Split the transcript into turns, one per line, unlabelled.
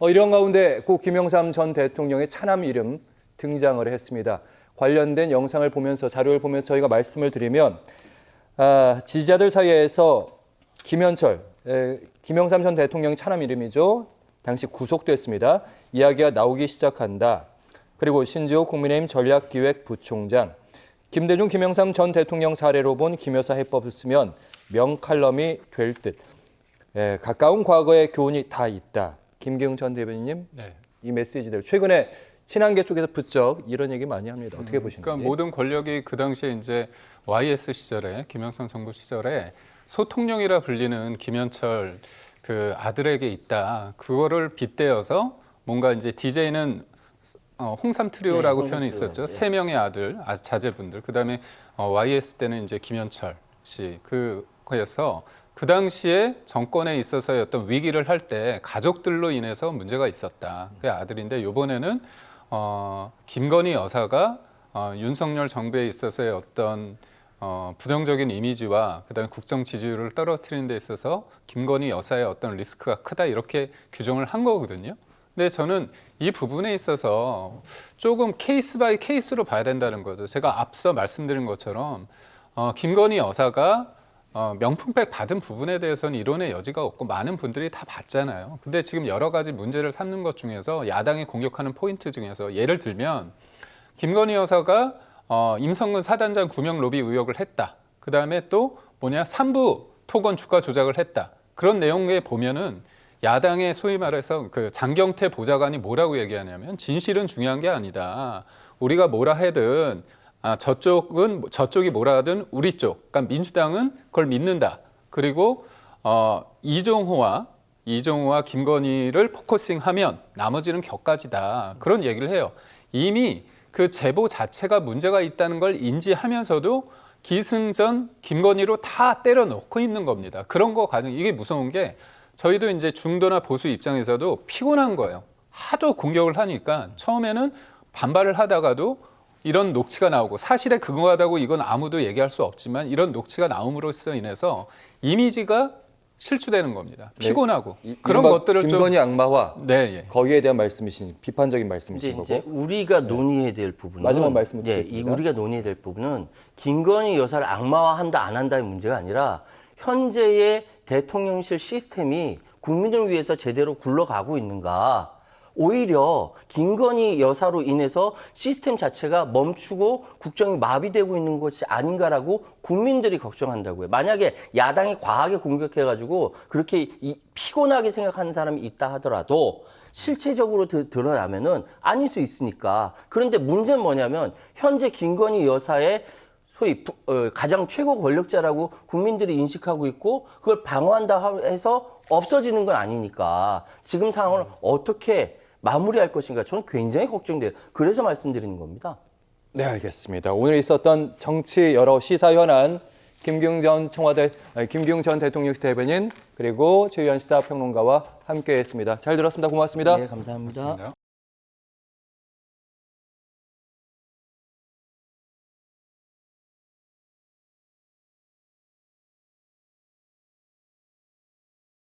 이런 가운데 고 김영삼 전 대통령의 차남 이름 등장을 했습니다. 관련된 영상을 보면서 자료를 보면서 저희가 말씀을 드리면 지지자들 사이에서 김현철, 김영삼 전 대통령의 차남 이름이죠. 당시 구속됐습니다. 이야기가 나오기 시작한다. 그리고 신지호 국민의힘 전략기획부총장, 김대중 김영삼 전 대통령 사례로 본 김여사 해법을 쓰면 명칼럼이 될 듯. 가까운 과거의 교훈이 다 있다. 김기웅 전 대변인님, 네. 이 메시지대로 최근에 친한계 쪽에서 부쩍 이런 얘기 많이 합니다. 어떻게 보시는지?
그러니까 모든 권력이 그 당시에 이제 YS 시절에 김영삼 정부 시절에 소통령이라 불리는 김현철 그 아들에게 있다. 그거를 빗대어서 뭔가 이제 DJ는 홍삼 트리오라고 표현이 있었죠. 세 명의 아들, 자제분들. 그다음에 YS 때는 이제 김현철 씨 그거에서 그 당시에 정권에 있어서의 어떤 위기를 할 때 가족들로 인해서 문제가 있었다. 그 아들인데 이번에는 김건희 여사가 윤석열 정부에 있어서의 어떤 부정적인 이미지와 그다음에 국정 지지율을 떨어뜨리는 데 있어서 김건희 여사의 어떤 리스크가 크다 이렇게 규정을 한 거거든요. 근데 저는 이 부분에 있어서 조금 케이스 바이 케이스로 봐야 된다는 거죠. 제가 앞서 말씀드린 것처럼 김건희 여사가 명품백 받은 부분에 대해서는 이론의 여지가 없고 많은 분들이 다 봤잖아요. 근데 지금 여러 가지 문제를 삼는 것 중에서 야당이 공격하는 포인트 중에서 예를 들면 김건희 여사가 임성근 사단장 구명 로비 의혹을 했다. 그다음에 또 산부 토건 주가 조작을 했다. 그런 내용에 보면은 야당의 소위 말해서 그 장경태 보좌관이 뭐라고 얘기하냐면 진실은 중요한 게 아니다. 우리가 뭐라 해든 저쪽이 뭐라 하든 우리 쪽, 그러니까 민주당은 그걸 믿는다. 그리고 이종호와 김건희를 포커싱하면 나머지는 격가지다. 그런 얘기를 해요. 이미 그 제보 자체가 문제가 있다는 걸 인지하면서도 기승전 김건희로 다 때려 넣고 있는 겁니다. 그런 거 가정 이게 무서운 게 저희도 이제 중도나 보수 입장에서도 피곤한 거예요. 하도 공격을 하니까 처음에는 반발을 하다가도 이런 녹취가 나오고 사실에 근거하다고 이건 아무도 얘기할 수 없지만 이런 녹취가 나옴으로써 인해서 이미지가 실추되는 겁니다. 피곤하고 그런 것들을
김건희 악마화
네,
거기에 대한 말씀이신 비판적인 말씀이신
이제
거고
우리가 논의해야 될 부분은
마지막 말씀을 드리겠습니다.
우리가 논의해야 될 부분은 김건희 여사를 악마화한다 안 한다의 문제가 아니라 현재의 대통령실 시스템이 국민을 위해서 제대로 굴러가고 있는가. 오히려 김건희 여사로 인해서 시스템 자체가 멈추고 국정이 마비되고 있는 것이 아닌가라고 국민들이 걱정한다고요. 만약에 야당이 과하게 공격해가지고 그렇게 피곤하게 생각하는 사람이 있다 하더라도 실체적으로 드러나면은 아닐 수 있으니까. 그런데 문제는 뭐냐면 현재 김건희 여사의 소위 가장 최고 권력자라고 국민들이 인식하고 있고 그걸 방어한다 해서 없어지는 건 아니니까 지금 상황을 어떻게 마무리할 것인가 저는 굉장히 걱정돼요. 그래서 말씀드리는 겁니다.
네, 알겠습니다. 오늘 있었던 정치 여러 시사 현안 김기웅 전 대통령 대변인 그리고 최유한 시사평론가와 함께했습니다. 잘 들었습니다. 고맙습니다.
네, 감사합니다.
고맙습니다.